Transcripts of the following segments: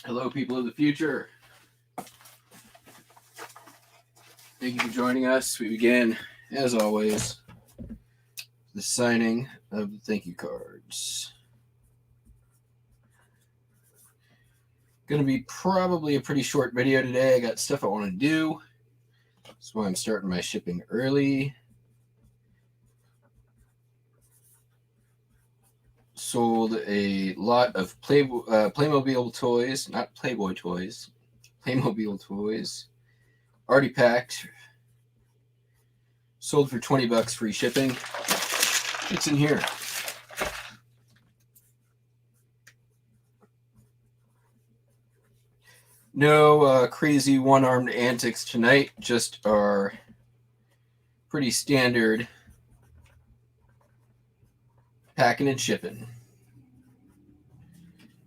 Hello, people of the future. Thank you for joining us. We begin, as always, the signing of the thank you cards. Going to be probably a pretty short video today. I got stuff I want to do. That's why I'm starting my shipping early. Sold a lot of Playmobil toys, not Playboy toys, Playmobil toys. Already packed. Sold for $20 free shipping. It's in here. No crazy one-armed antics tonight, just our pretty standard packing and shipping.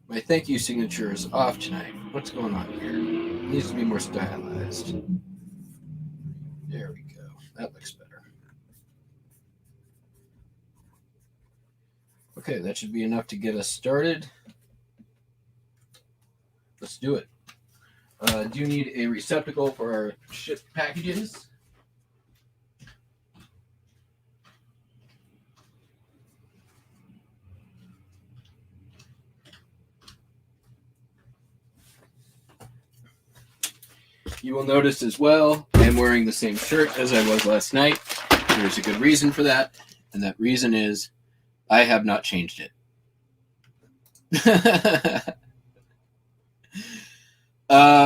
My thank you signature is off tonight. What's going on here? It needs to be more stylized. There we go. That looks better. Okay, that should be enough to get us started. Let's do it. Do you need a receptacle for our shipped packages? You will notice as well, I'm wearing the same shirt as I was last night. There's a good reason for that, and that reason is I have not changed it.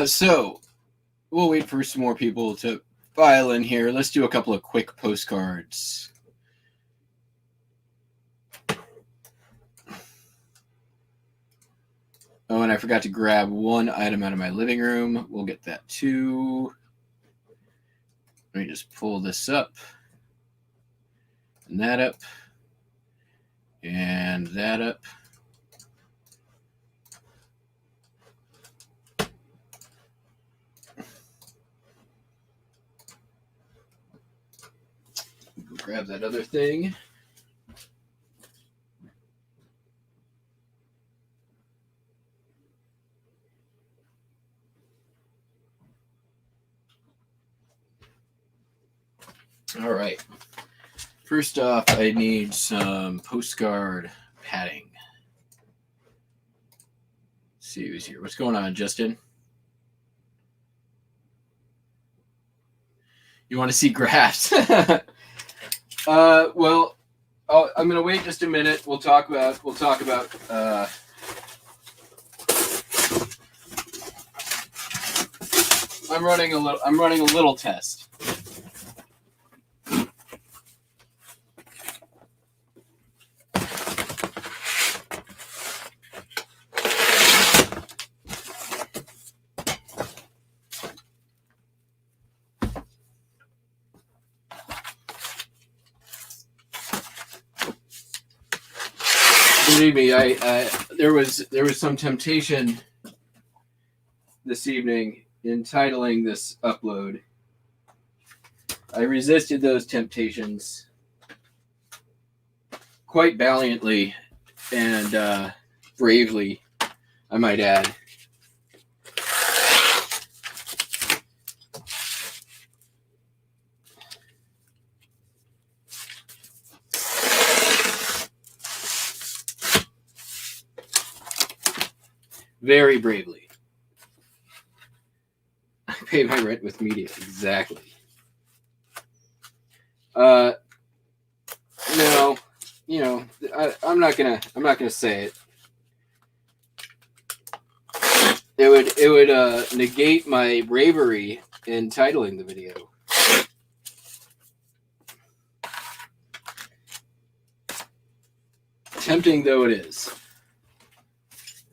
So we'll wait for some more people to file in here. Let's do a couple of quick postcards. Oh, and I forgot to grab one item out of my living room. We'll get that too. Let me just pull this up. And that up. And that up. Grab that other thing. All right. First off, I need some postcard padding. Let's see who's here. What's going on, Justin? You want to see graphs? Well, I'm gonna wait just a minute. We'll talk about. I'm running a little test. Believe me, there was some temptation this evening in titling this upload. I resisted those temptations quite valiantly and bravely, I might add. Very bravely. I pay my rent with media. Exactly. No, I'm not gonna say it. It would negate my bravery in titling the video. Tempting though it is.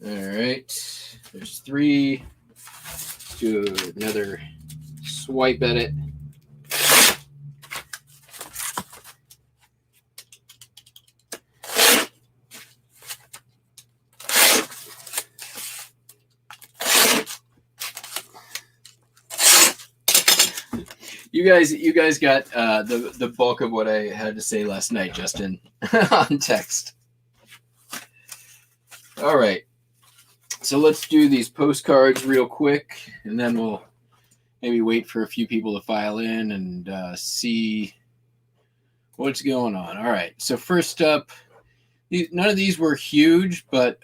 All right, there's 3. Let's do another swipe at it. You guys got the bulk of what I had to say last night, Justin, on text. All right. so let's do these postcards real quick, and then we'll maybe wait for a few people to file in and see what's going on. All right, so first up, none of these were huge, but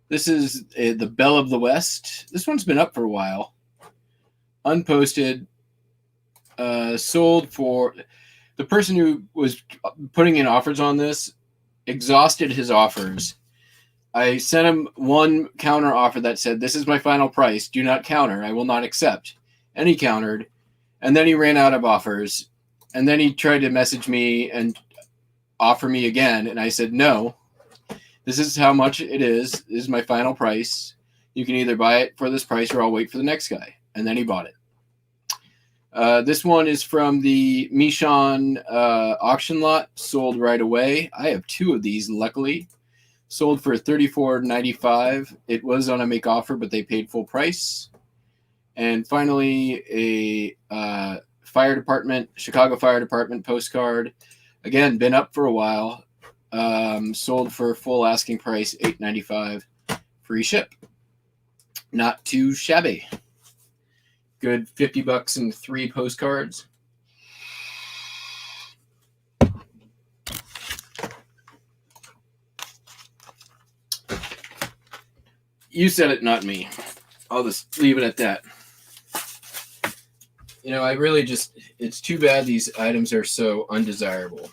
this is the Belle of the West. This one's been up for a while. Unposted, sold for... The person who was putting in offers on this exhausted his offers. I sent him one counter offer that said, "This is my final price. Do not counter. I will not accept." And he countered. And then he ran out of offers. And then he tried to message me and offer me again. And I said, "No, this is how much it is. This is my final price. You can either buy it for this price or I'll wait for the next guy." And then he bought it. This one is from the Michon auction lot, sold right away. I have two of these, luckily. Sold for $34.95. It was on a make offer, but they paid full price. And finally, a Chicago Fire Department postcard. Again, been up for a while. Sold for full asking price, $8.95. Free ship. Not too shabby. Good $50 and 3 postcards. You said it, not me. I'll just leave it at that. You know, I really just... It's too bad these items are so undesirable.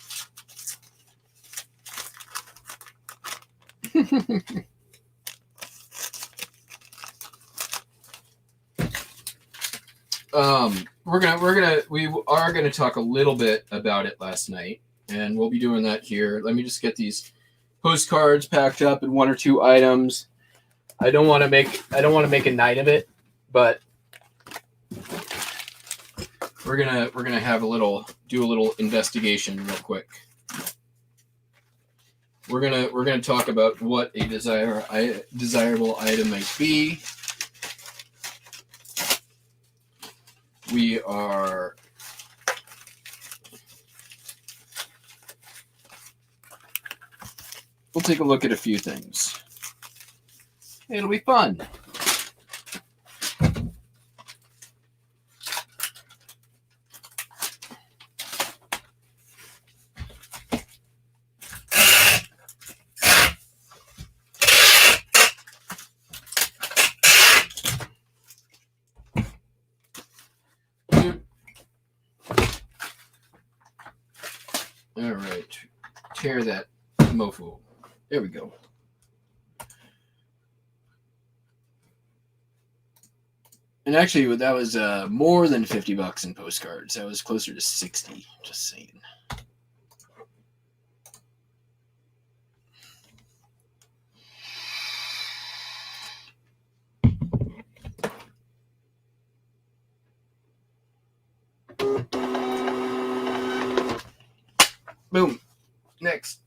We are gonna talk a little bit about it last night, and we'll be doing that here. Let me just get these postcards packed up in 1 or 2 items. I don't want to make a night of it, but we're gonna have do a little investigation real quick. We're gonna talk about what a desirable item might be. We'll take a look at a few things. It'll be fun. All right, tear that mofo. There we go. And actually, that was more than $50 in postcards. That was closer to 60. Just saying. Boom. Next.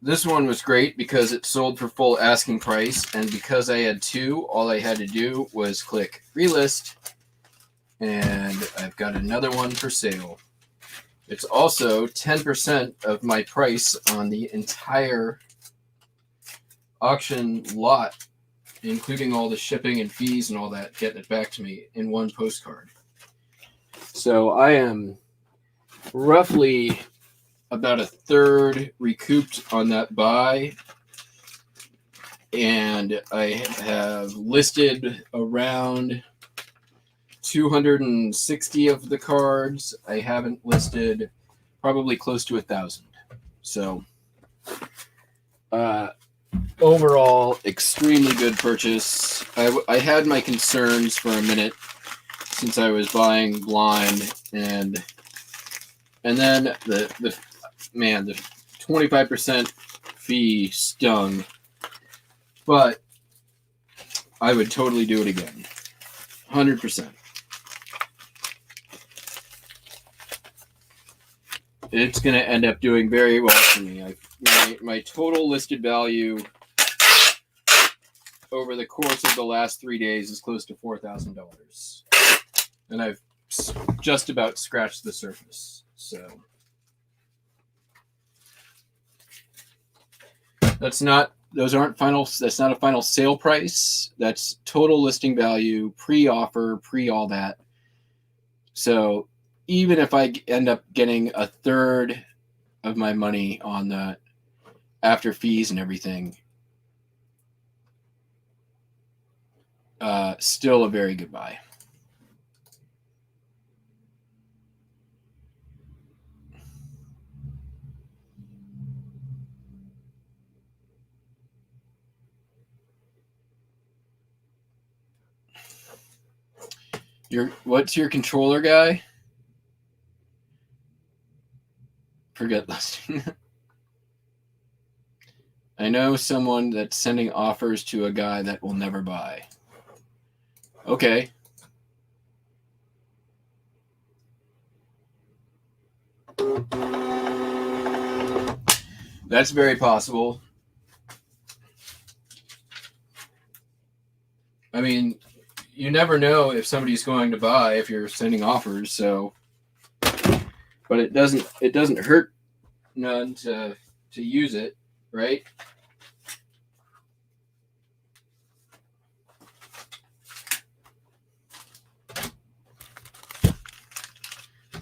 This one was great because it sold for full asking price, and because I had 2, all I had to do was click relist, and I've got another one for sale. It's also 10% of my price on the entire auction lot, including all the shipping and fees and all that, getting it back to me in one postcard. So I am roughly about a third recouped on that buy, and I have listed around 260 of the cards. I haven't listed probably close to 1,000. So overall, extremely good purchase. I had my concerns for a minute since I was buying blind, and then the 25% fee stung, but I would totally do it again, 100%. It's going to end up doing very well for me. My total listed value over the course of the last 3 days is close to $4,000. And I've just about scratched the surface. So that's not a final sale price. That's total listing value, pre-offer, pre-all that. So even if I end up getting a third of my money on that after fees and everything, still a very good buy. What's your controller guy? Forget listing. I know someone that's sending offers to a guy that will never buy. Okay. That's very possible. I mean, you never know if somebody's going to buy if you're sending offers, so but it doesn't hurt none to use it, right?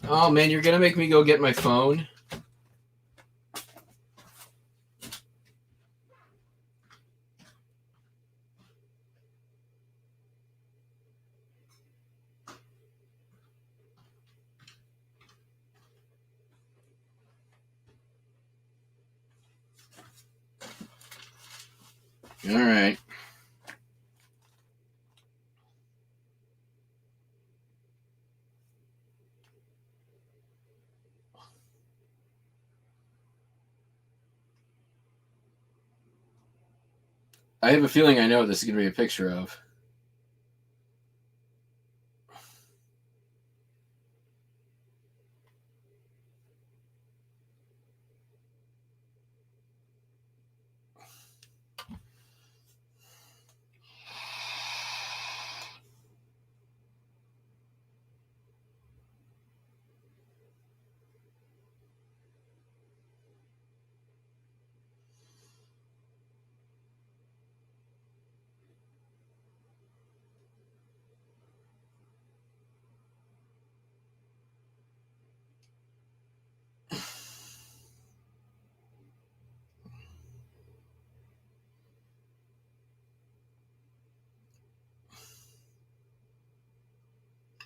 Oh man, you're gonna make me go get my phone. All right. I have a feeling I know what this is going to be a picture of.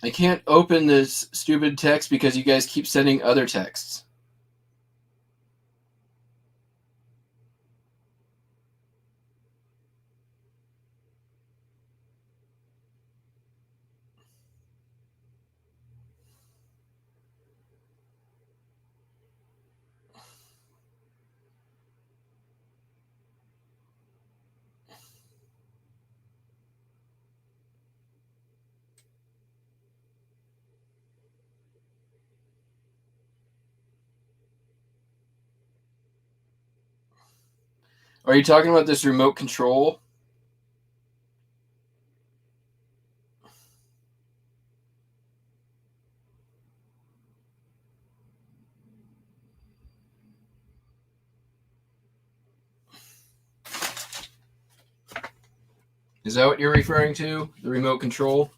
I can't open this stupid text because you guys keep sending other texts. Are you talking about this remote control? Is that what you're referring to? The remote control?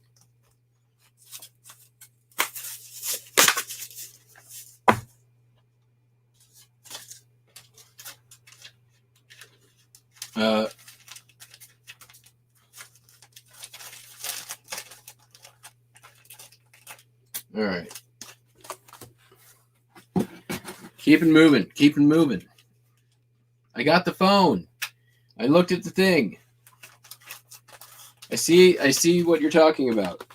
All right. Keep it moving. Keep it moving. I got the phone. I looked at the thing. I see what you're talking about.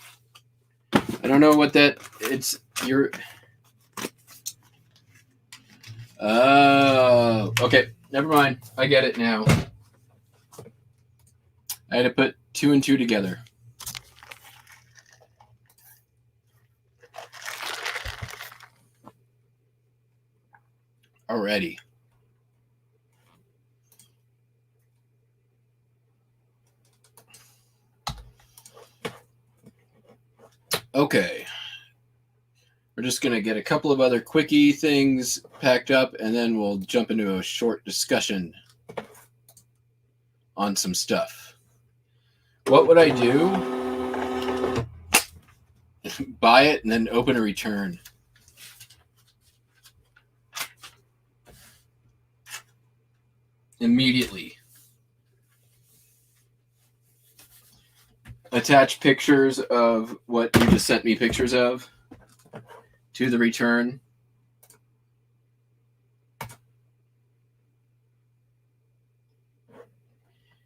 I don't know what that you're Oh, okay. Never mind. I get it now. I had to put 2 and 2 together. Already. Okay. We're just going to get a couple of other quickie things packed up, and then we'll jump into a short discussion on some stuff. What would I do? Buy it and then open a return. Immediately. Attach pictures of what you just sent me pictures of to the return.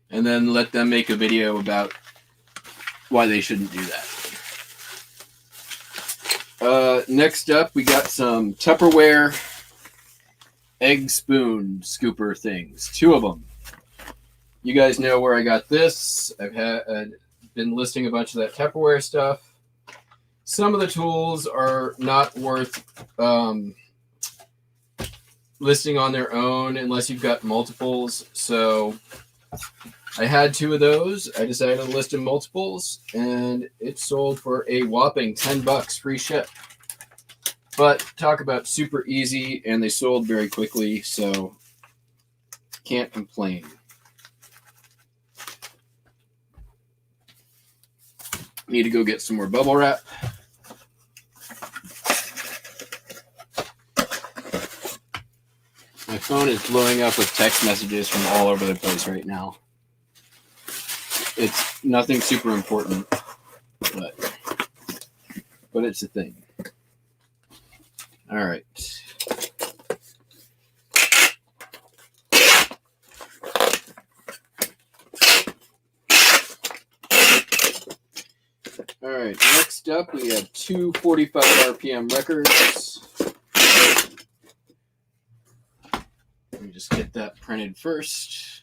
And then let them make a video about why they shouldn't do that. Next up, we got some Tupperware egg spoon scooper things. 2 of them. You guys know where I got this. I've been listing a bunch of that Tupperware stuff. Some of the tools are not worth listing on their own unless you've got multiples. So I had 2 of those. I decided to list in multiples, and it sold for a whopping $10 free ship. But talk about super easy, and they sold very quickly, so can't complain. Need to go get some more bubble wrap. My phone is blowing up with text messages from all over the place right now. It's nothing super important, but it's a thing. All right. All right, next up we have 2 45 RPM records. Let me just get that printed first.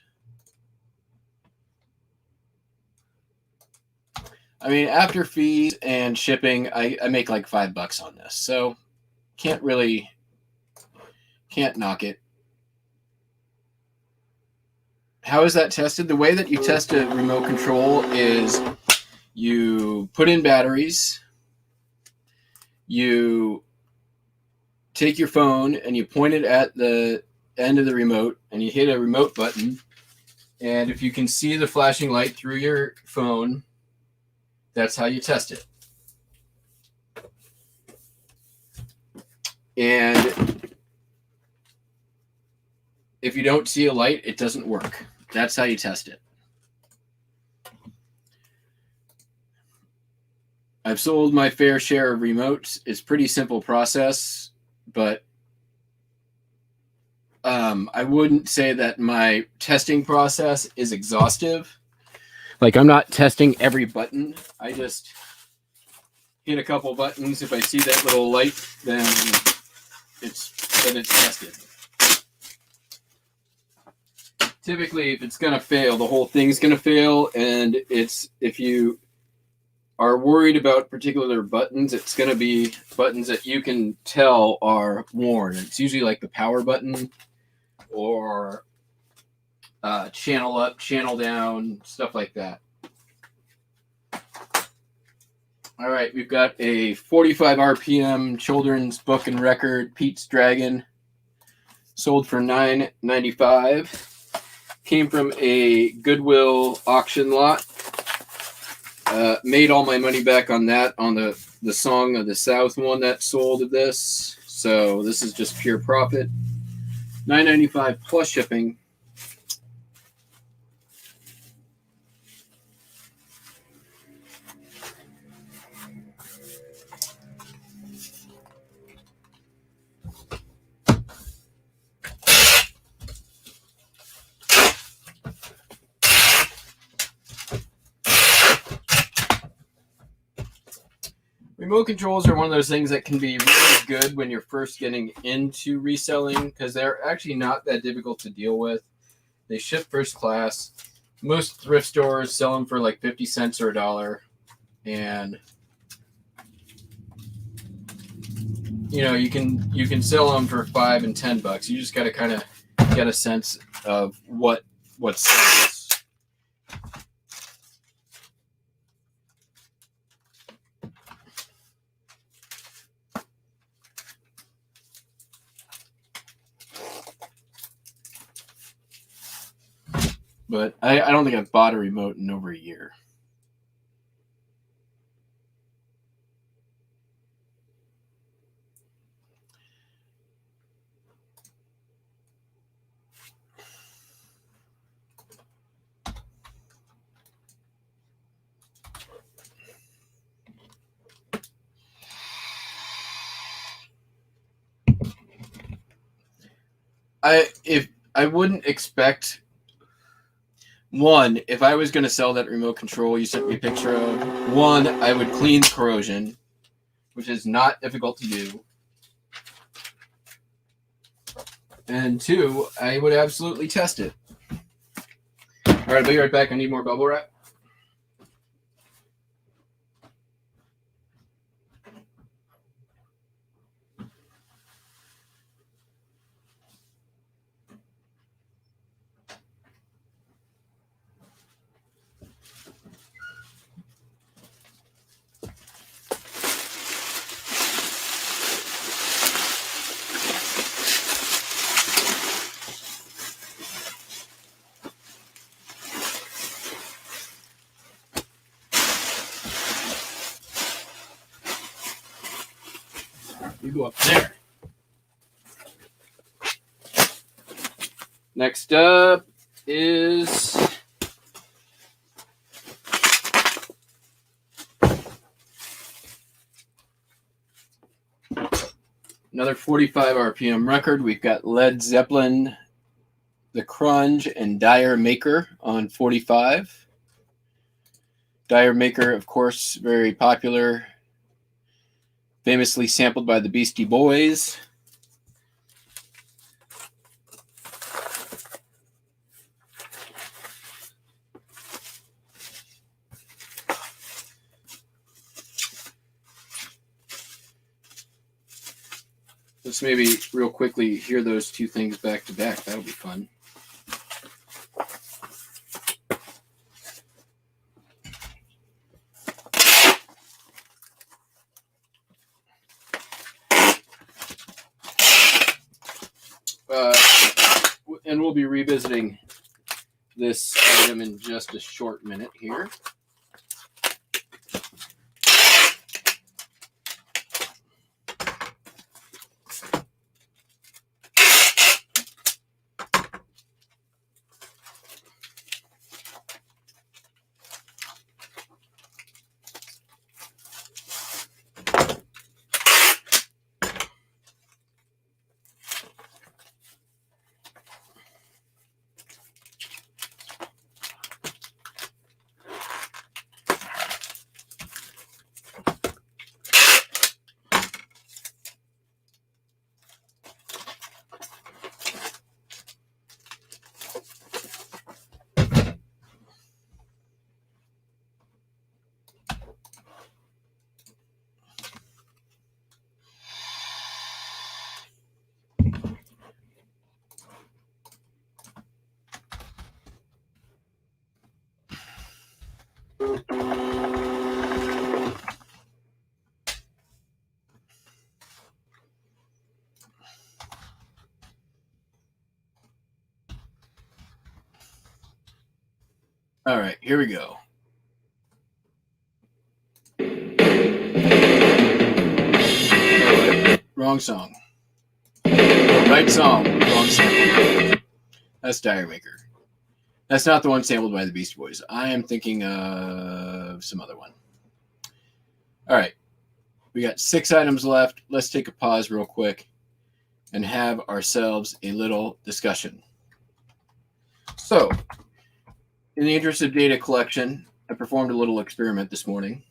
I mean, after fees and shipping, I make like $5 on this, so can't knock it. How is that tested? The way that you test a remote control is you put in batteries, you take your phone and you point it at the end of the remote and you hit a remote button, and if you can see the flashing light through your phone, that's how you test it. And if you don't see a light, it doesn't work. That's how you test it. I've sold my fair share of remotes. It's a pretty simple process, but I wouldn't say that my testing process is exhaustive. Like, I'm not testing every button. I just hit a couple buttons. If I see that little light, then it's tested. Typically, if it's going to fail, the whole thing's going to fail. And if you are worried about particular buttons, it's going to be buttons that you can tell are worn. It's usually like the power button or channel up, channel down, stuff like that. All right, we've got a 45 RPM children's book and record, Pete's Dragon, sold for $9.95. Came from a Goodwill auction lot. Made all my money back on that, on the Song of the South one that sold of this. So this is just pure profit. $9.95 plus shipping. Remote controls are one of those things that can be really good when you're first getting into reselling, because they're actually not that difficult to deal with. They ship first class. Most thrift stores sell them for like 50 cents or $1. And you know, you can sell them for $5 and $10. You just got to kind of get a sense of what sells. But I don't think I've bought a remote in over a year. I wouldn't expect one, if I was going to sell that remote control you sent me a picture of, one, I would clean the corrosion, which is not difficult to do. And two, I would absolutely test it. All right, I'll be right back. I need more bubble wrap. You go up there. Next up is another 45 RPM record. We've got Led Zeppelin, The Crunge, and Dire Maker on 45. Dire Maker, of course, very popular, famously sampled by the Beastie Boys. Let's maybe real quickly hear those two things back to back. That'll be fun. And we'll be revisiting this item in just a short minute here. All right, here we go. Wrong song. Right song, wrong sample. That's Dire Maker. That's not the one sampled by the Beastie Boys. I am thinking of some other one. All right, we got 6 items left. Let's take a pause real quick and have ourselves a little discussion. So, in the interest of data collection, I performed a little experiment this morning.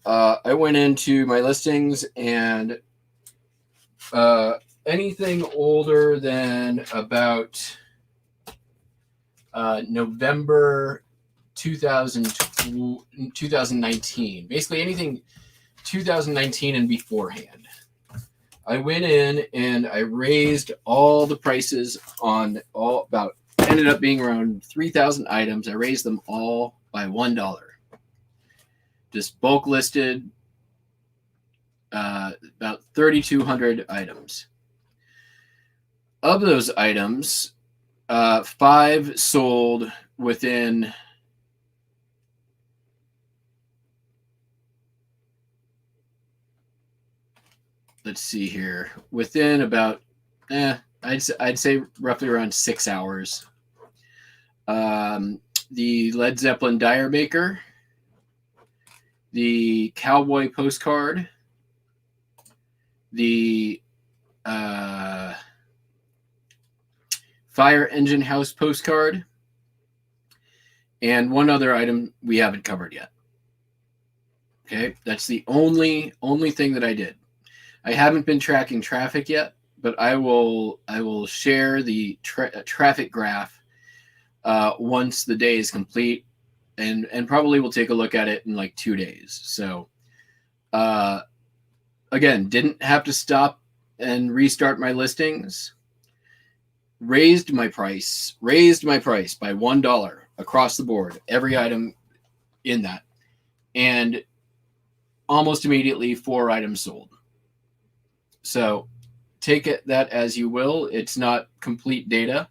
I went into my listings, and anything older than about November 2019, basically anything 2019 and beforehand, I went in and I raised all the prices on ended up being around 3,000 items. I raised them all by $1. Just bulk listed about 3,200 items. Of those items, 5 sold within let's see here, within about I'd say roughly around 6 hours. The Led Zeppelin Dire Baker, the Cowboy Postcard, the Fire Engine House Postcard, and one other item we haven't covered yet. Okay, that's the only thing that I did. I haven't been tracking traffic yet, but I will share the traffic graph once the day is complete, and probably we'll take a look at it in like 2 days. So again, didn't have to stop and restart my listings. Raised my price by $1 across the board, every item in that, and almost immediately 4 items sold. So take that as you will. It's not complete data,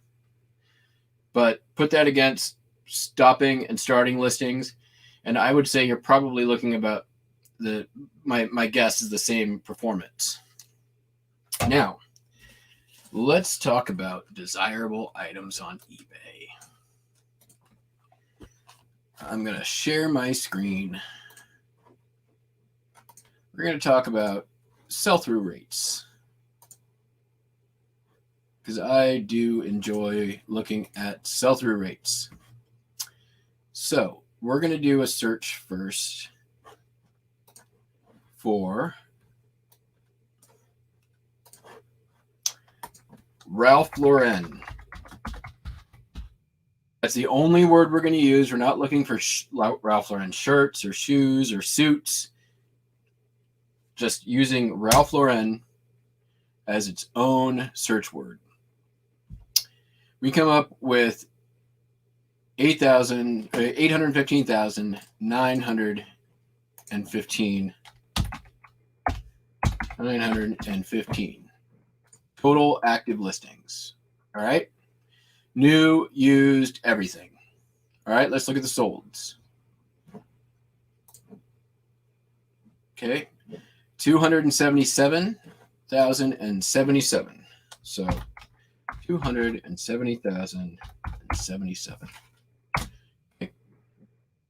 but put that against stopping and starting listings, and I would say you're probably looking about my guess is the same performance. Now, let's talk about desirable items on eBay. I'm going to share my screen. We're going to talk about sell-through rates, because I do enjoy looking at sell-through rates. So we're going to do a search first for Ralph Lauren. That's the only word we're going to use. We're not looking for Ralph Lauren shirts or shoes or suits. Just using Ralph Lauren as its own search word. We come up with 815,915 total active listings. All right. New, used, everything. All right. Let's look at the solds. Okay. 277,077. So 270,077. Okay.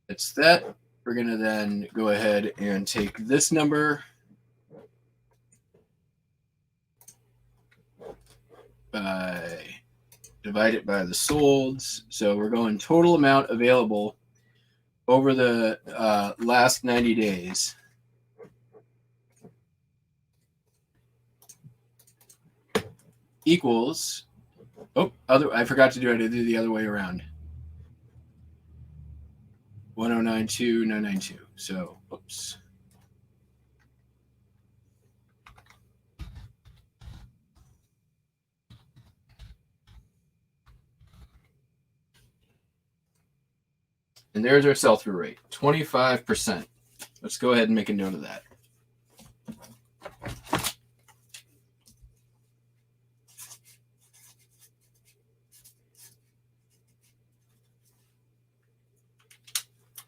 That's that. We're going to then go ahead and take this number divide it by the solds. So we're going total amount available over the last 90 days. Equals, I forgot to do it. I did the other way around. 109,292. So, oops. And there's our sell-through rate, 25%. Let's go ahead and make a note of that.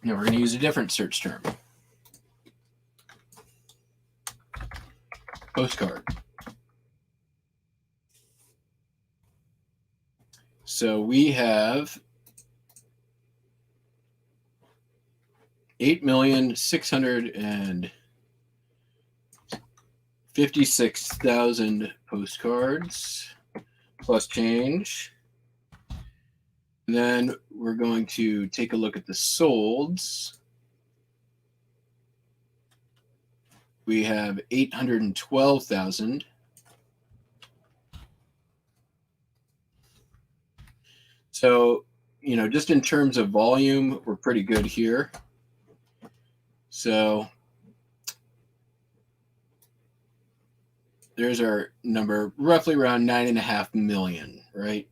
Now we're going to use a different search term. Postcard. So we have 8,656,000 postcards plus change. Then we're going to take a look at the solds. We have 812,000. So, just in terms of volume, we're pretty good here. So there's our number, roughly around 9.5 million, right?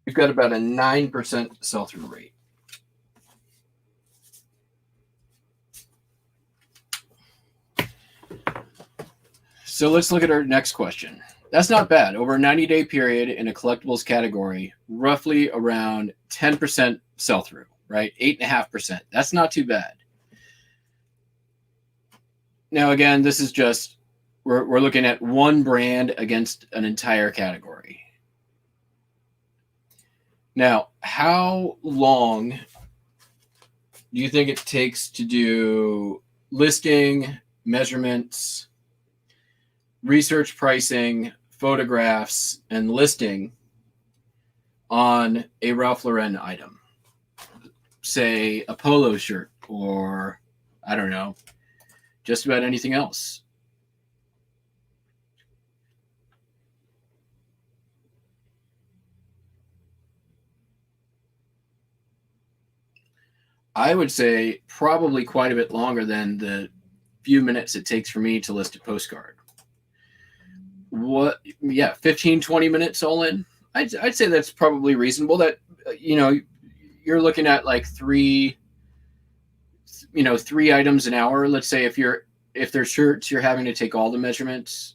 We've got about a 9% sell-through rate. So let's look at our next question. That's not bad. Over a 90-day period in a collectibles category, roughly around 10% sell through, right? 8.5%. That's not too bad. Now, again, this is just, we're looking at one brand against an entire category. Now, how long do you think it takes to do listing, measurements, research pricing, photographs, and listing on a Ralph Lauren item? Say a polo shirt, or I don't know, just about anything else. I would say probably quite a bit longer than the few minutes it takes for me to list a postcard. What, yeah, 15, 20 minutes all in. I'd say that's probably reasonable. That, you know, you're looking at like three items an hour. Let's say if they're shirts, you're having to take all the measurements.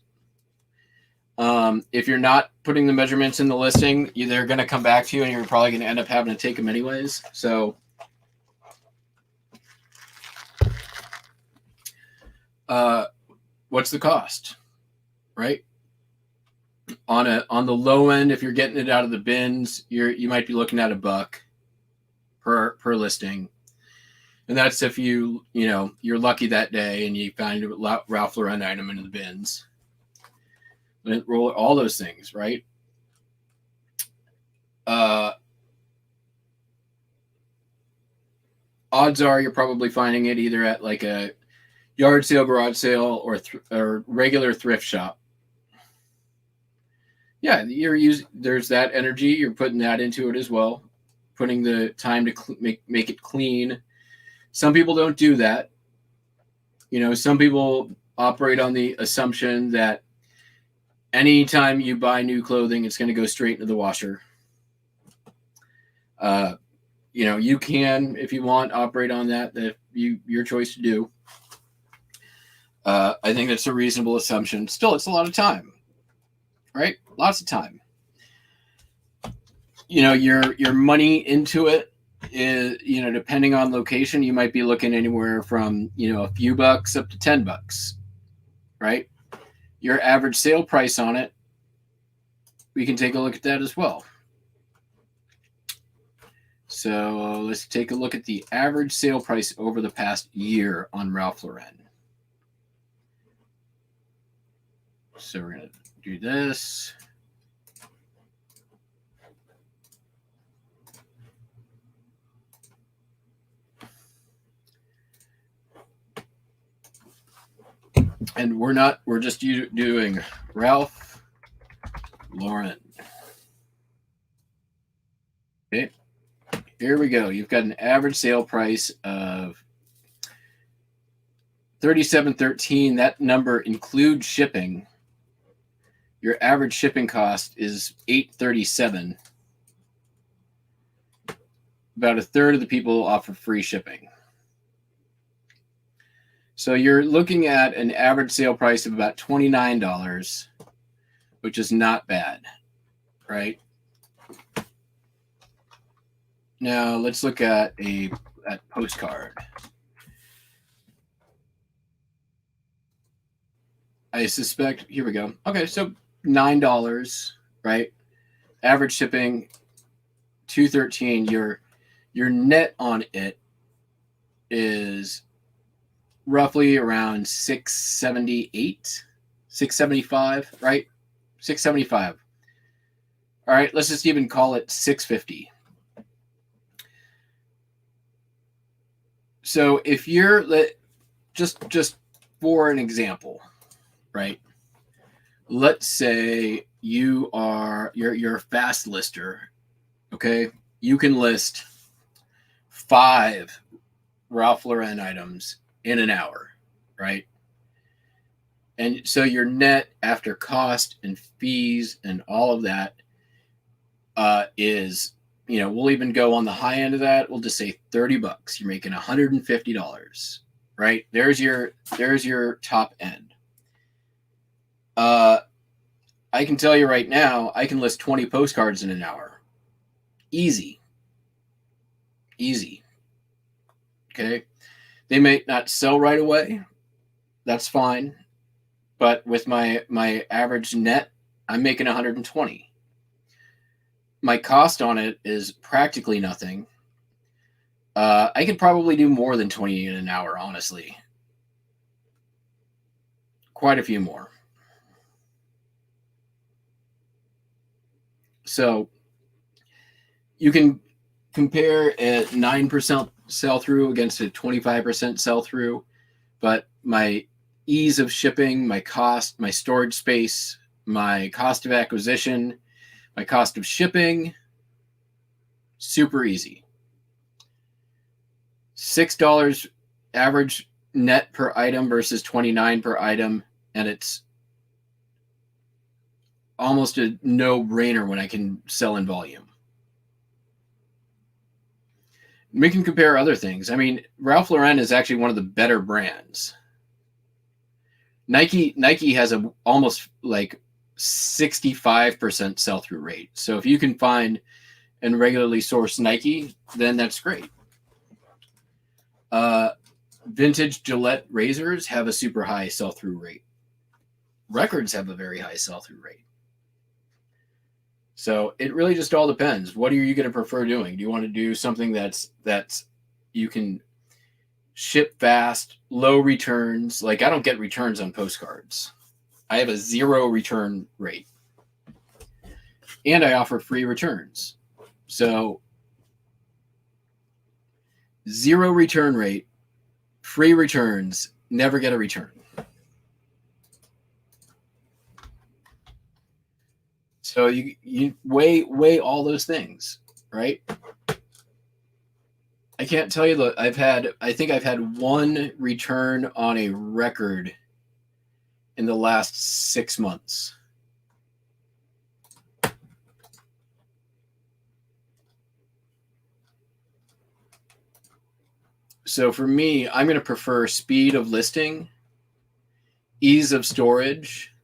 If you're not putting the measurements in the listing, they're going to come back to you, and you're probably going to end up having to take them anyways. So, what's the cost, right? On the low end, if you're getting it out of the bins, you might be looking at $1 per listing, and that's if you're lucky that day and you find a Ralph Lauren item in the bins. And roll all those things, right? Odds are you're probably finding it either at like a yard sale, garage sale, or regular thrift shop. Yeah, there's that energy. You're putting that into it as well, putting the time to make it clean. Some people don't do that. Some people operate on the assumption that anytime you buy new clothing, it's going to go straight into the washer. You can, if you want, operate on that. Your choice to do. I think that's a reasonable assumption. Still, it's a lot of time, right? Lots of time. Your money into it is, depending on location, you might be looking anywhere from, a few bucks up to $10, right? Your average sale price on it, we can take a look at that as well. So let's take a look at the average sale price over the past year on Ralph Lauren. So we're going to do this. And we're just doing Ralph Lauren. Okay. Here we go. You've got an average sale price of $37.13. That number includes shipping. Your average shipping cost is $8.37. About a third of the people offer free shipping. So you're looking at an average sale price of about $29, which is not bad, right? Now let's look at a postcard. I suspect, here we go. Okay, so $9, right? Average shipping, $2.13. Your net on it is roughly around $6.78, $6.75, right? $6.75. All right, let's just even call it $6.50. So if you're just for an example, right? Let's say you're a fast lister, okay? You can list 5 Ralph Lauren items in an hour, right? And so your net after cost and fees and all of that is, we'll even go on the high end of that. We'll just say $30. You're making $150, right? There's your top end. I can tell you right now, I can list 20 postcards in an hour. Easy. Okay. They may not sell right away. That's fine. But with my average net, I'm making 120. My cost on it is practically nothing. I could probably do more than 20 in an hour, honestly. Quite a few more. So you can compare a 9% sell through against a 25% sell through, but my ease of shipping, my cost, my storage space, my cost of acquisition, my cost of shipping, super easy. $6 average net per item versus $29 per item, and it's almost a no-brainer when I can sell in volume. We can compare other things. I mean, Ralph Lauren is actually one of the better brands. Nike has a almost like 65% sell-through rate. So if you can find and regularly source Nike, then that's great. Vintage Gillette razors have a super high sell-through rate. Records have a very high sell-through rate. So it really just all depends. What are you going to prefer doing? Do you want to do something that's you can ship fast, low returns? Like, I don't get returns on postcards. I have a 0 return rate. And I offer free returns. So 0 return rate, free returns, never get a return. So you weigh all those things, right? I can't tell you that I think I've had 1 return on a record in the last 6 months. So for me, I'm going to prefer speed of listing, ease of storage,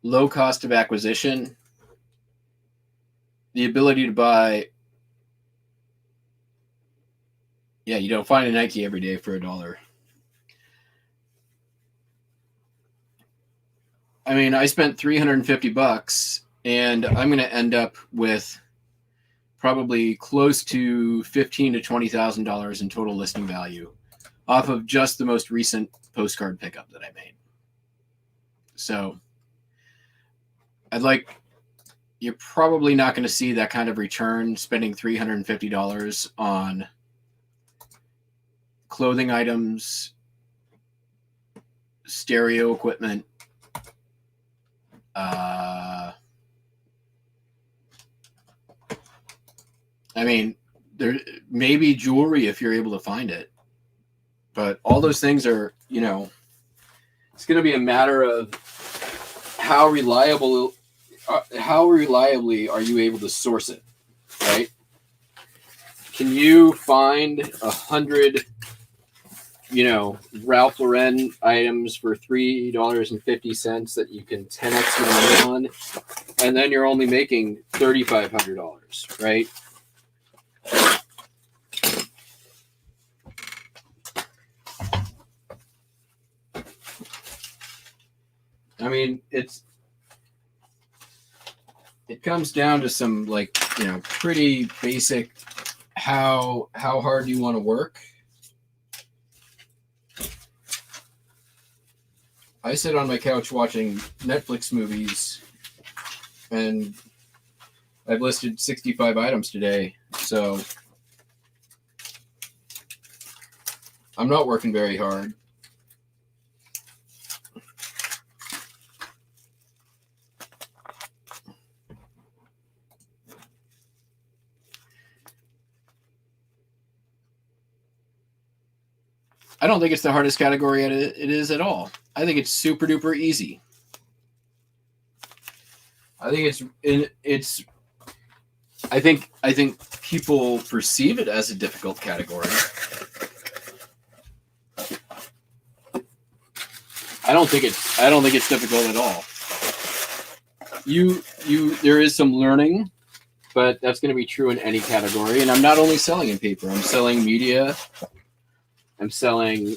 low cost of acquisition, the ability to buy. Yeah, you don't find a Nike every day for $1. I mean, I spent $350 and I'm going to end up with probably close to $15,000 to $20,000 in total listing value off of just the most recent postcard pickup that I made. So you're probably not going to see that kind of return spending $350 on clothing items, stereo equipment, I mean, there may be jewelry if you're able to find it, but all those things are, it's going to be a matter of how reliably are you able to source it, right? Can you find 100, Ralph Lauren items for $3.50 that you can 10x your money on, and then you're only making $3,500, right? I mean, it comes down to some pretty basic how hard do you want to work. I sit on my couch watching Netflix movies, and I've listed 65 items today, so I'm not working very hard. I don't think it's the hardest category it is at all. I think it's super duper easy. I think people perceive it as a difficult category. I don't think it's difficult at all. there is some learning, but that's going to be true in any category. And I'm not only selling in paper. I'm selling media. I'm selling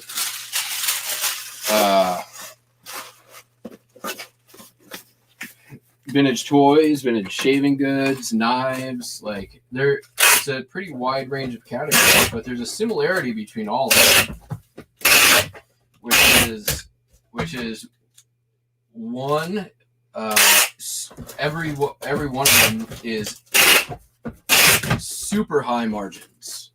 vintage toys, vintage shaving goods, knives. Like it's a pretty wide range of categories, but there's a similarity between all of them, which is one. Every one of them is super high margins.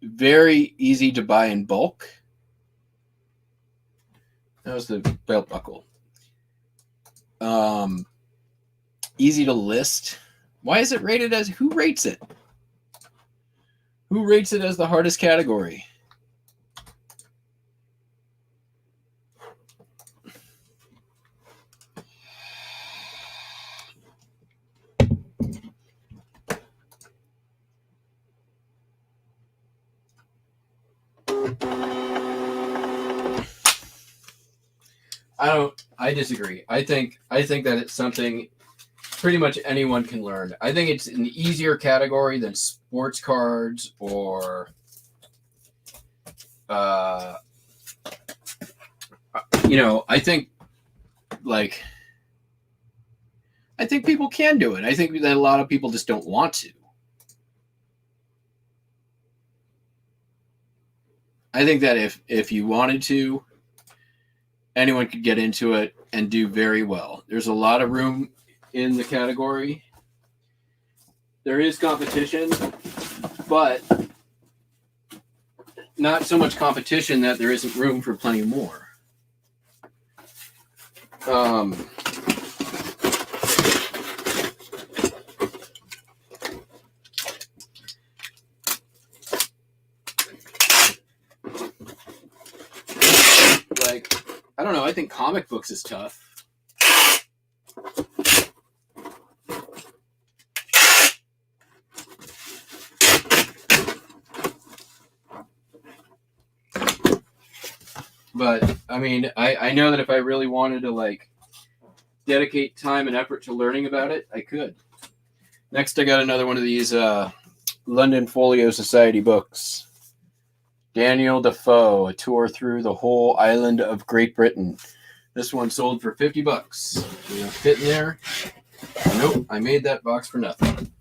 Very easy to buy in bulk. That was the belt buckle. Easy to list. Why is it rated as? Who rates it? Who rates it as the hardest category? I disagree. I think that it's something pretty much anyone can learn. I think it's an easier category than sports cards or I think people can do it. I think that a lot of people just don't want to. I think that if you wanted to, anyone could get into it and do very well. There's a lot of room in the category. There is competition, but not so much competition that there isn't room for plenty more. I don't know. I think comic books is tough. But I mean, I know that if I really wanted to dedicate time and effort to learning about it, I could. Next, I got another one of these London Folio Society books. Daniel Defoe, A Tour Through the Whole Island of Great Britain. This one sold for $50. You know, fit in there. Nope, I made that box for nothing.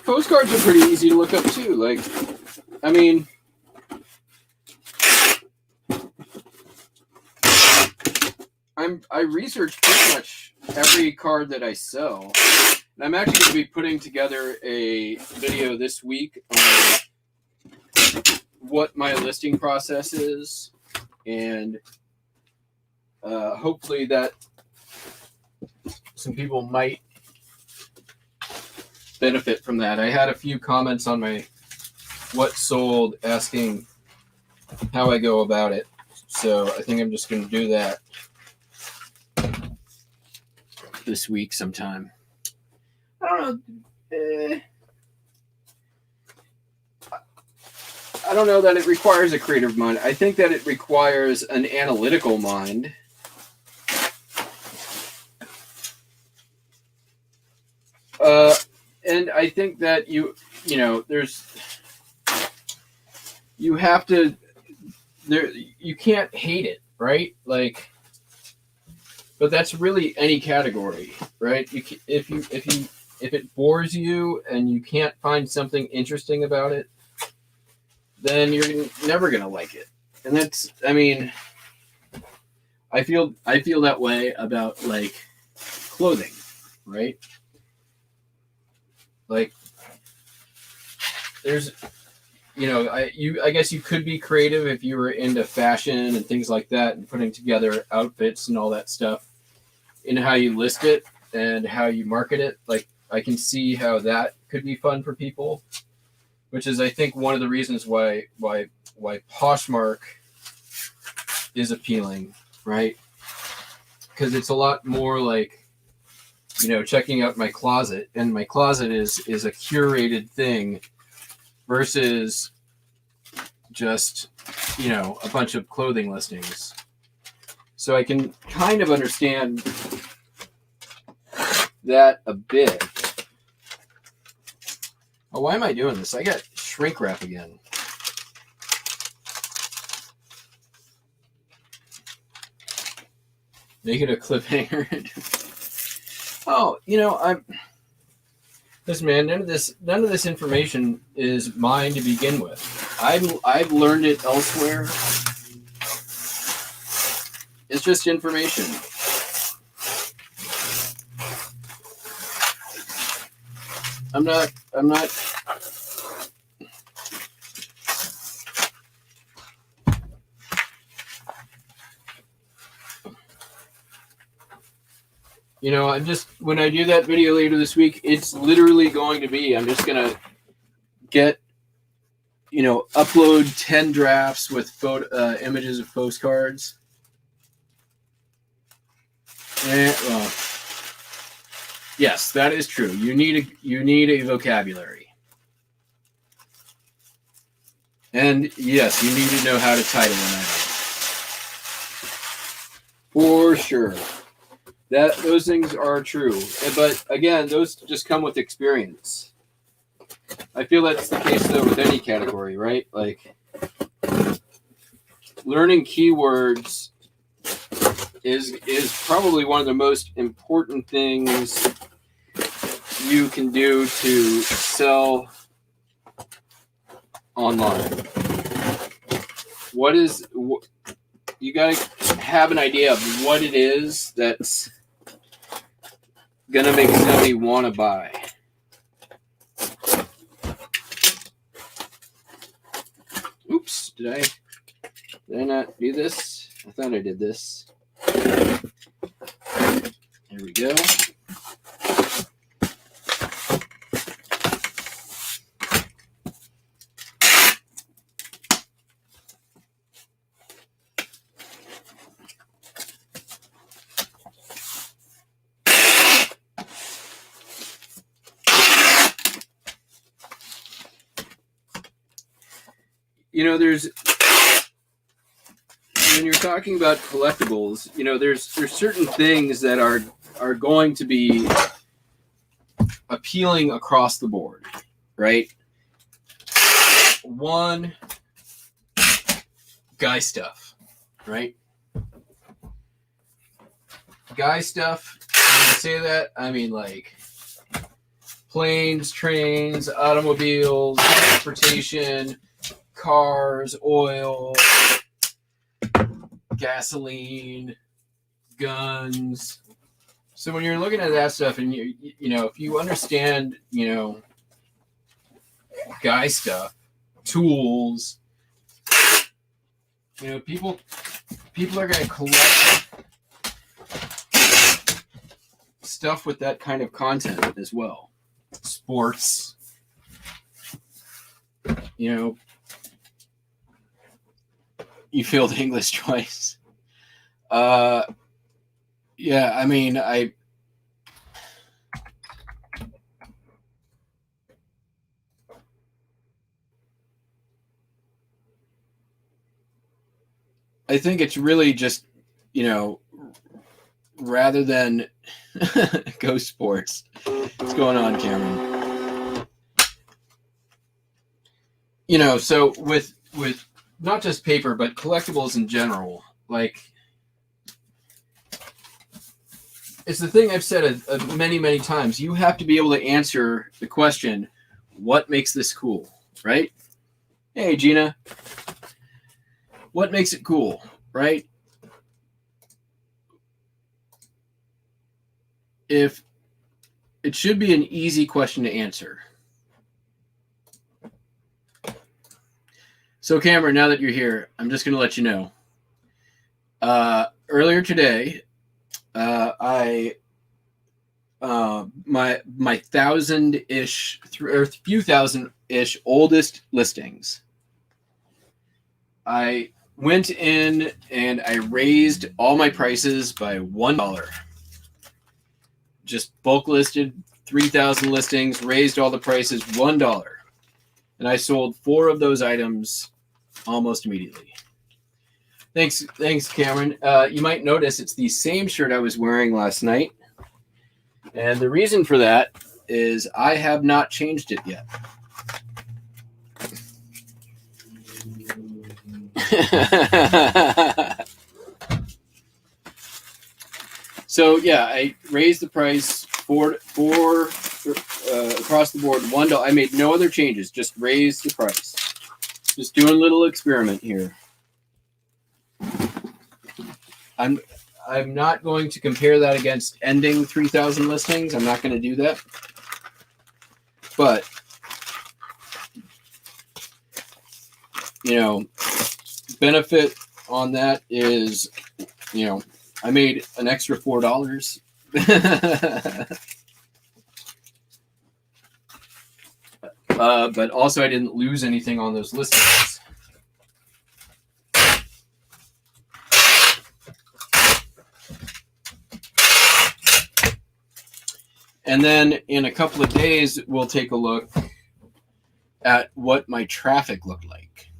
Postcards are pretty easy to look up too. I research pretty much every card that I sell. And I'm actually going to be putting together a video this week on what my listing process is, and hopefully that some people might benefit from that. I had a few comments on my what sold asking how I go about it, so I think I'm just going to do that this week sometime. I don't know. I don't know that it requires a creative mind. I think that it requires an analytical mind. And I think that you can't hate it, right? But that's really any category, right? If it bores you and you can't find something interesting about it, then you're never gonna like it. And that's, I feel that way about clothing, right? There's, I guess you could be creative if you were into fashion and things like that and putting together outfits and all that stuff, in how you list it and how you market it. I can see how that could be fun for people, which is, I think, one of the reasons why Poshmark is appealing, right? Because it's a lot more checking out my closet, and my closet is a curated thing versus just, a bunch of clothing listings. So I can kind of understand that a bit. Oh, why am I doing this? I got shrink wrap again. Make it a cliffhanger. Oh, listen, man, none of this information is mine to begin with. I've learned it elsewhere. It's just information. I'm not I'm just, when I do that video later this week, it's literally going to be, I'm just going to get, upload 10 drafts with images of postcards. And, well, yes, that is true. You need a vocabulary. And yes, you need to know how to title an item. For sure. Those things are true. But again, those just come with experience. I feel that's the case though with any category, right? Like learning keywords is probably one of the most important things you can do to sell online. You got to have an idea of what it is that's going to make somebody want to buy. Oops, did I not do this? I thought I did this. There we go. There's, when you're talking about collectibles, there's certain things that are going to be appealing across the board, right? One, guy stuff, right? Guy stuff, when I say that, I mean like planes, trains, automobiles, transportation, cars, oil, gasoline, guns. So when you're looking at that stuff, and if you understand, guy stuff, tools, people are going to collect stuff with that kind of content as well. Sports, you failed English twice. Yeah, I mean, I think it's really just, rather than go sports. What's going on, Cameron? So with not just paper, but collectibles in general, like, it's the thing I've said many, many times. You have to be able to answer the question, what makes this cool, right? Hey, Gina. What makes it cool, right? If it should be an easy question to answer. So, Cameron, now that you're here, I'm just going to let you know. Earlier today, my 1,000-ish or few thousand-ish oldest listings, I went in and I raised all my prices by $1. Just bulk listed 3,000 listings, raised all the prices $1. and I sold 4 of those items almost immediately. Thanks, Cameron. You might notice it's the same shirt I was wearing last night, and the reason for that is I have not changed it yet. So yeah, I raised the price four across the board. $1. I made no other changes, just raised the price. Just doing a little experiment here. I'm not going to compare that against ending 3,000 listings. I'm not going to do that. But benefit on that is, I made an extra $4. But also I didn't lose anything on those listings. And then in a couple of days, we'll take a look at what my traffic looked like.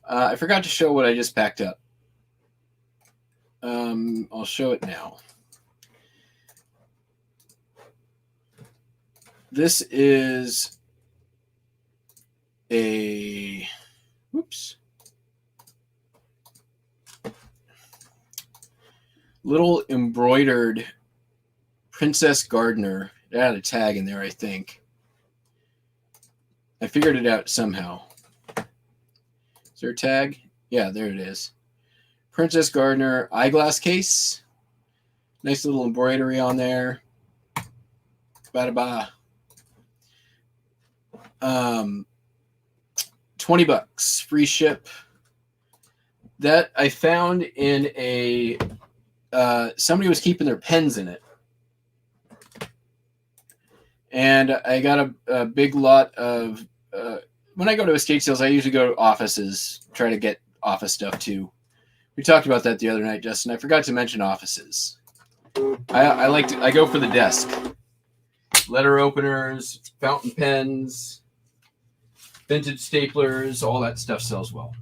I forgot to show what I just packed up. I'll show it now. This is a, little embroidered Princess Gardener. It had a tag in there, I think. I figured it out somehow. Is there a tag? Yeah, there it is. Princess Gardener eyeglass case. Nice little embroidery on there. Ba-da-ba. $20 free ship. That I found in a somebody was keeping their pens in it, and I got a big lot of when I go to estate sales, I usually go to offices, try to get office stuff too. We talked about that the other night, Justin. I forgot to mention offices. I go for the desk. Letter openers, fountain pens, vintage staplers, all that stuff sells well.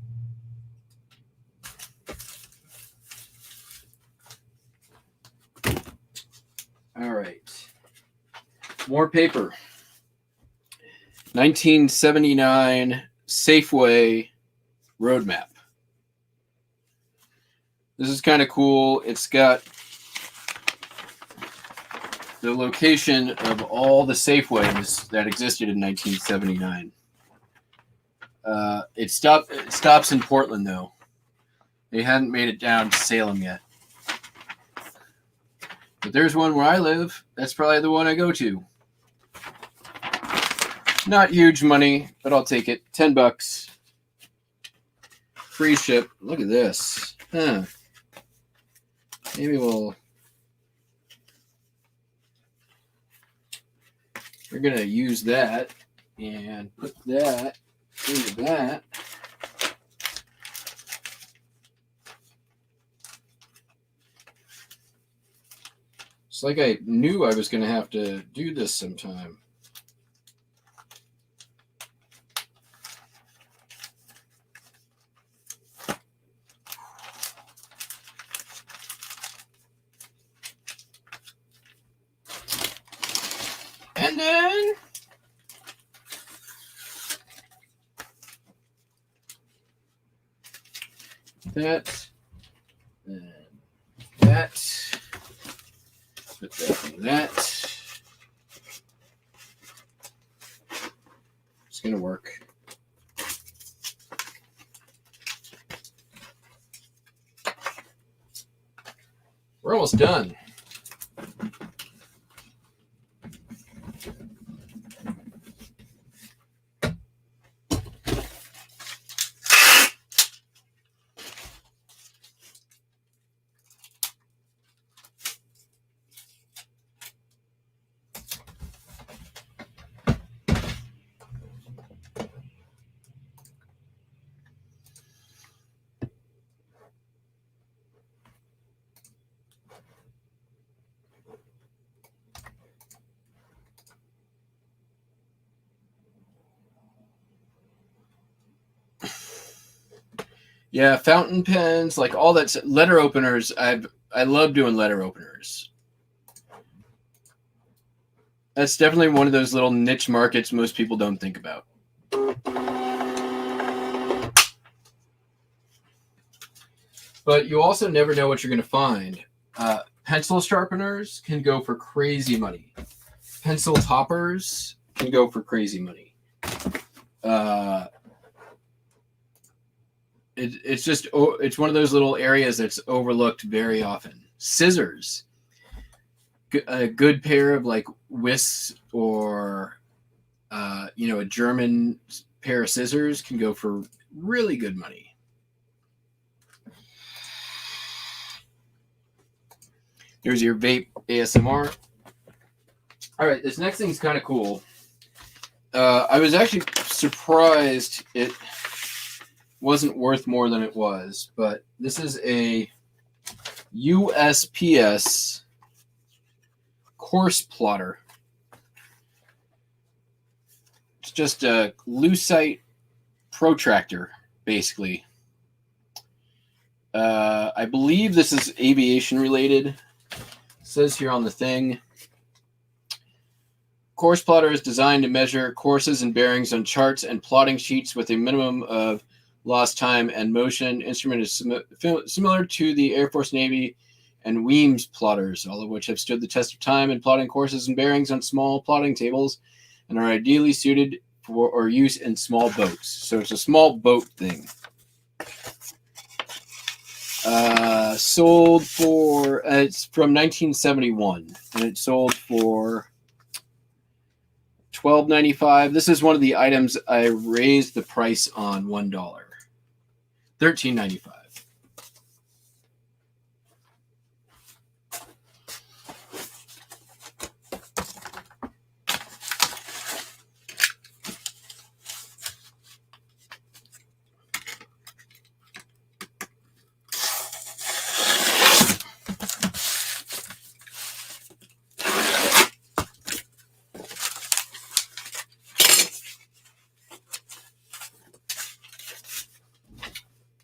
All right. More paper. 1979 Safeway roadmap. This is kind of cool. It's got the location of all the Safeways that existed in 1979. It stops in Portland, though. They hadn't made it down to Salem yet. But there's one where I live. That's probably the one I go to. Not huge money, but I'll take it. $10. Free ship. Look at this. Huh. Maybe we're going to use that and put that into that. It's like I knew I was going to have to do this sometime. And then that, and that, put that in that. It's going to work. We're almost done. Yeah, fountain pens, like all that. Letter openers, I love doing letter openers. That's definitely one of those little niche markets most people don't think about. But you also never know what you're going to find. Pencil sharpeners can go for crazy money. Pencil toppers can go for crazy money. It's one of those little areas that's overlooked very often. Scissors, a good pair of like Usps or a German pair of scissors can go for really good money. There's your vape ASMR. All right, this next thing's kind of cool. I was actually surprised it wasn't worth more than it was, but this is a USPS course plotter. It's just a lucite protractor, basically. I believe this is aviation related. It says here on the thing. Course plotter is designed to measure courses and bearings on charts and plotting sheets with a minimum of lost time and motion. Instrument is similar to the Air Force, Navy, and Weems plotters, all of which have stood the test of time in plotting courses and bearings on small plotting tables and are ideally suited for or use in small boats. So it's a small boat thing. Sold for it's from 1971, and it sold for $12.95. This is one of the items I raised the price on $1. $13.95.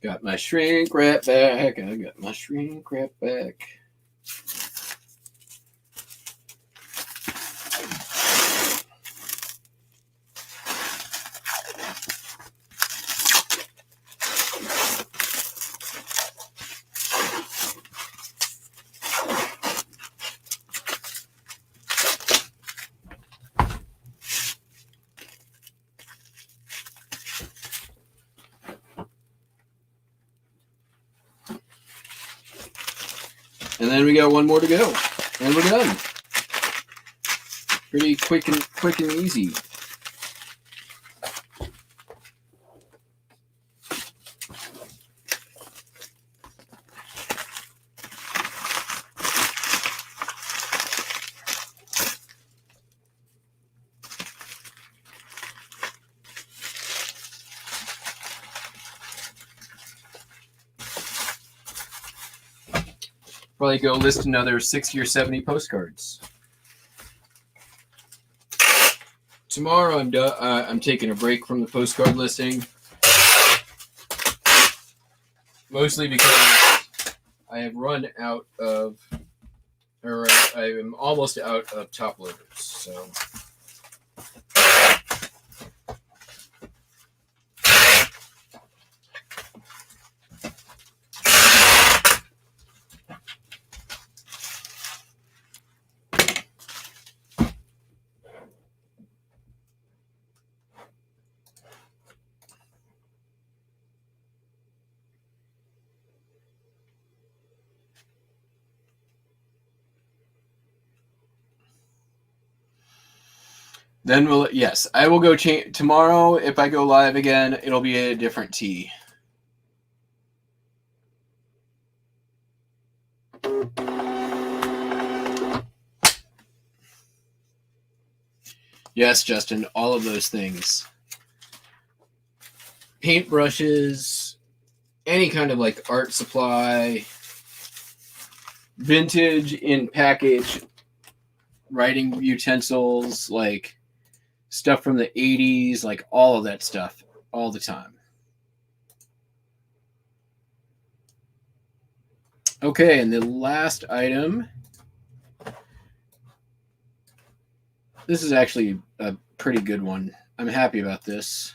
Got my shrink wrap back. I got my shrink wrap back. And then we got one more to go, and we're done. Pretty quick and easy. Probably go list another 60 or 70 postcards. Tomorrow I'm taking a break from the postcard listing, mostly because I have run out of, or I am almost out of top loaders. So. Then I will go change tomorrow. If I go live again, it'll be a different tea. Yes, Justin, all of those things. Paintbrushes, any kind of like art supply, vintage in package, writing utensils, like stuff from the 80s, like all of that stuff all the time. Okay, and the last item. This is actually a pretty good one. I'm happy about this.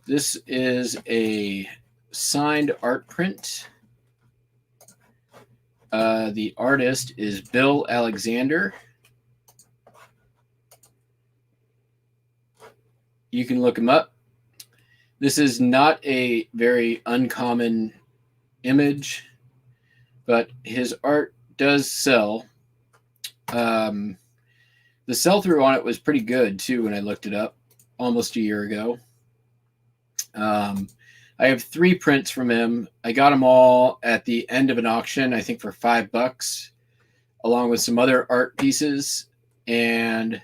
This is a signed art print. The artist is Bill Alexander. You can look him up. This is not a very uncommon image, but his art does sell. The sell-through on it was pretty good, too, when I looked it up almost a year ago. I have 3 prints from him. I got them all at the end of an auction, I think for $5, along with some other art pieces. And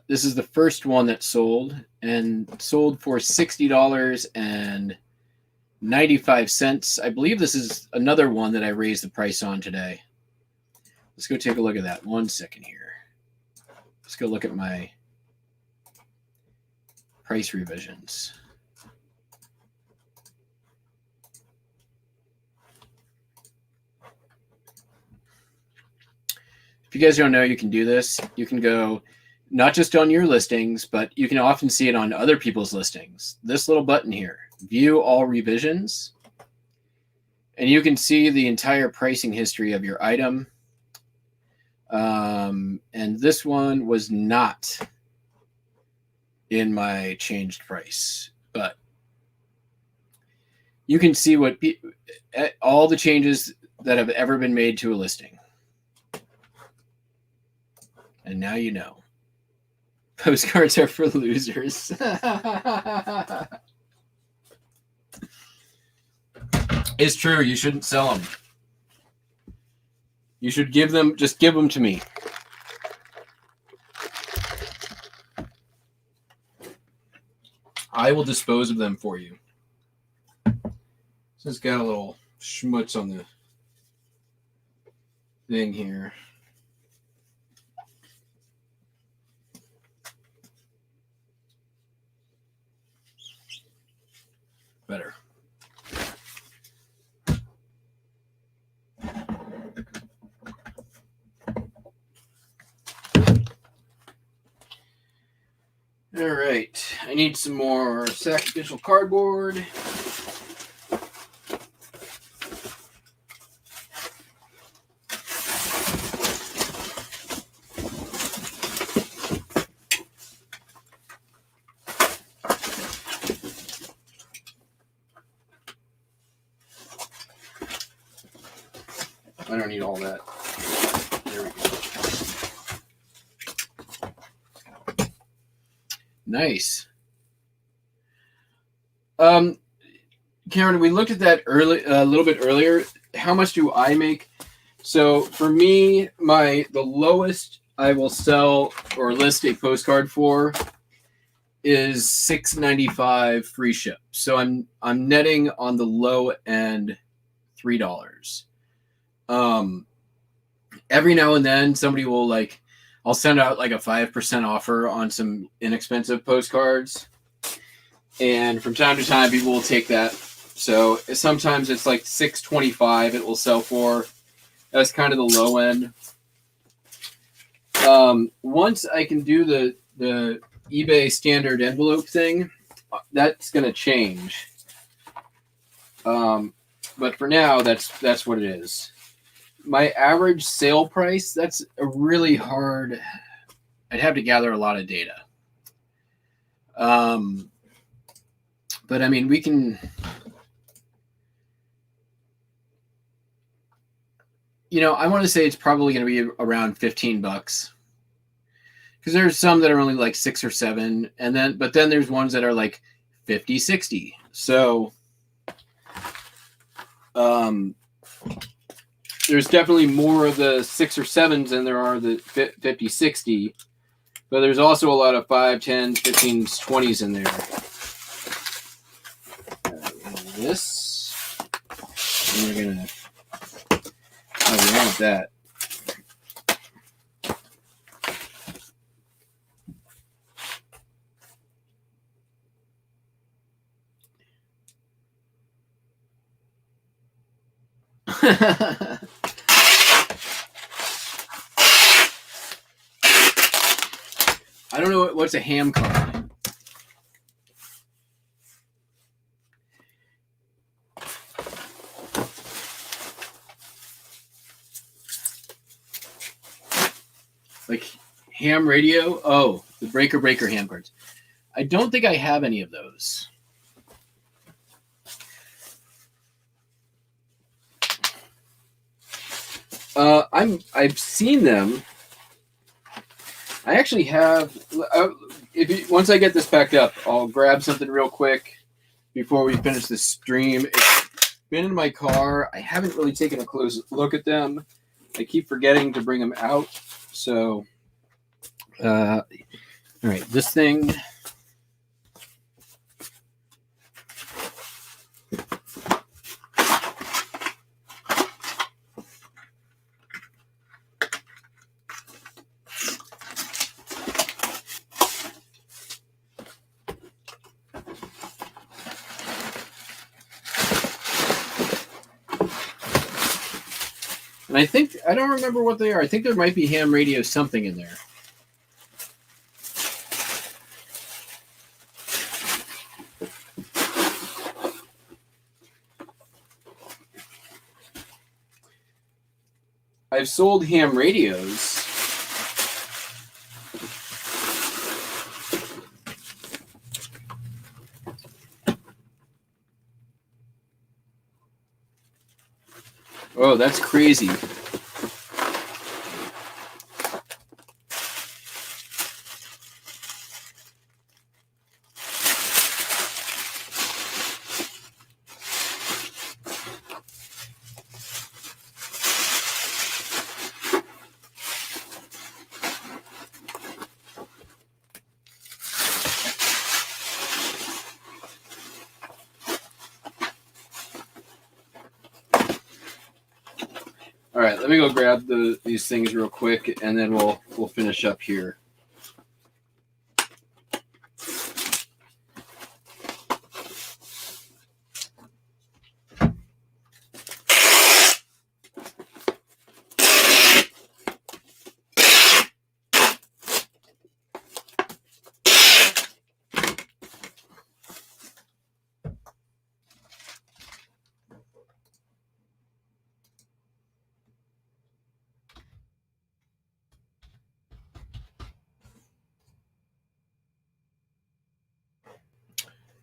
this is the first one that sold, and sold for $60.95. I believe this is another one that I raised the price on today. Let's go take a look at that. 1 second here. Let's go look at my price revisions. If you guys don't know, you can do this. You can go not just on your listings, but you can often see it on other people's listings. This little button here, view all revisions, and you can see the entire pricing history of your item. And this one was not in my changed price, but you can see what all the changes that have ever been made to a listing. And now you know. Postcards are for losers. It's true. You shouldn't sell them. You should give them to me. I will dispose of them for you. This has got a little schmutz on the thing here. Better. All right. I need some more sacrificial cardboard. I don't need all that. There we go. Nice. Karen, we looked at that a little bit earlier. How much do I make? So for me, the lowest I will sell or list a postcard for is $6.95 free ship. So I'm netting on the low end $3. Every now and then somebody will I'll send out like a 5% offer on some inexpensive postcards. And from time to time, people will take that. So sometimes it's like $6.25 it will sell for. That's kind of the low end. Once I can do the eBay standard envelope thing, that's going to change. But for now, that's what it is. My average sale price, that's a really hard. I'd have to gather a lot of data. But I mean, we can, I want to say it's probably going to be around $15 because there's some that are only like 6 or 7. But then there's ones that are like 50, 60. So, there's definitely more of the 6 or 7s than there are the 50, 60. But there's also a lot of 5, 10, 15, 20s in there. This. And we're going to... Oh, we want that. I don't know what's a ham card. Like ham radio? Oh, the breaker ham cards. I don't think I have any of those. I've seen them. I actually have. Once I get this packed up, I'll grab something real quick before we finish this stream. It's been in my car. I haven't really taken a close look at them. I keep forgetting to bring them out. So, all right, this thing. And I don't remember what they are. I think there might be ham radio something in there. I've sold ham radios. Oh, that's crazy. All right, let me go grab these things real quick, and then we'll finish up here.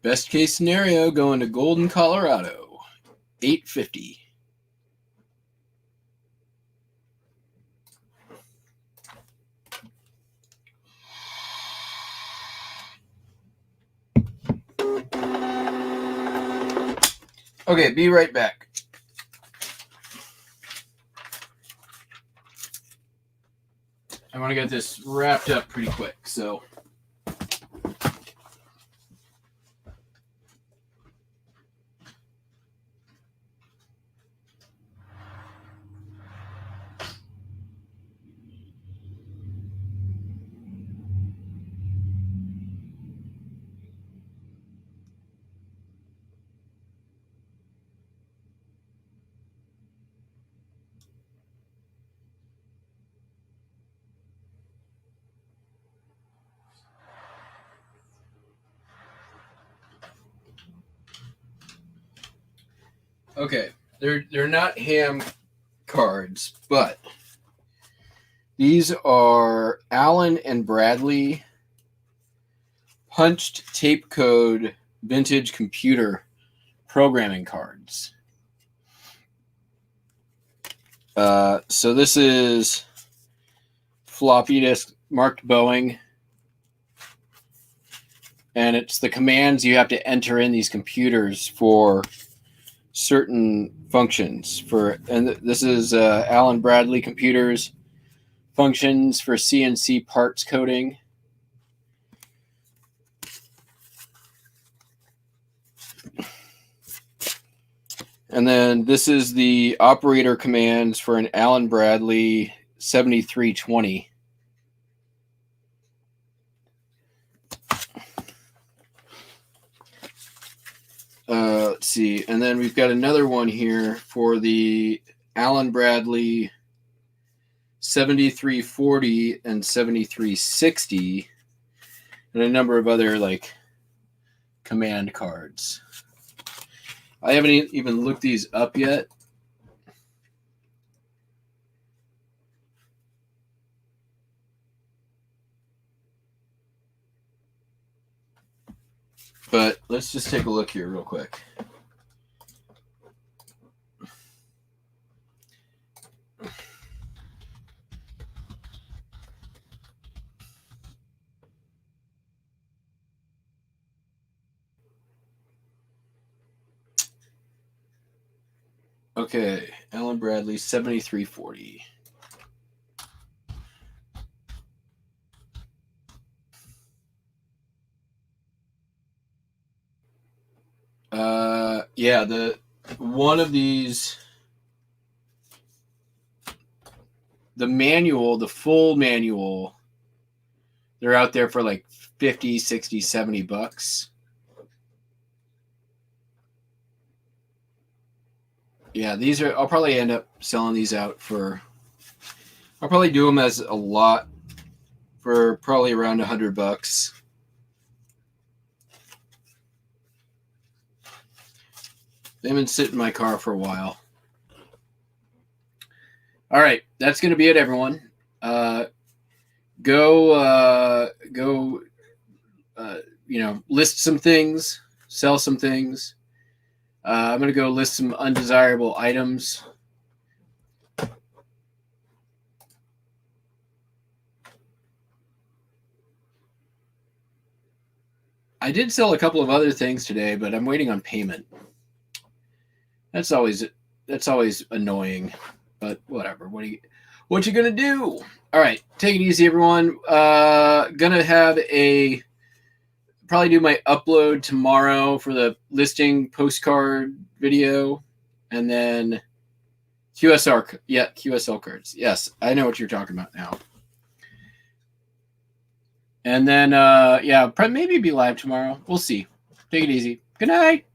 Best case scenario, going to Golden, Colorado, $850. Okay, be right back. I want to get this wrapped up pretty quick, so. Okay, they're not ham cards, but these are Allen and Bradley punched tape code vintage computer programming cards. So this is floppy disk marked Boeing, and it's the commands you have to enter in these computers for certain functions. And this is Allen Bradley computers, functions for CNC parts coding. And then this is the operator commands for an Allen Bradley 7320. let's see. And then we've got another one here for the Allen Bradley 7340 and 7360, and a number of other like command cards. I haven't even looked these up yet. But let's just take a look here real quick. Okay, Allen Bradley 7340. Yeah, the one of these, the manual, the full manual, they're out there for like 50, 60, 70 bucks. Yeah, these are, I'll probably end up selling these out for, I'll probably do them as a lot for probably around 100 bucks. They've been sitting in my car for a while. All right, that's going to be it, everyone. Go, list some things, sell some things. I'm going to go list some undesirable items. I did sell a couple of other things today, but I'm waiting on payment. That's always annoying, but whatever. What you gonna do? All right, take it easy, everyone. Gonna have probably do my upload tomorrow for the listing postcard video, and then QSL cards. Yes, I know what you're talking about now. And then maybe be live tomorrow. We'll see. Take it easy. Good night.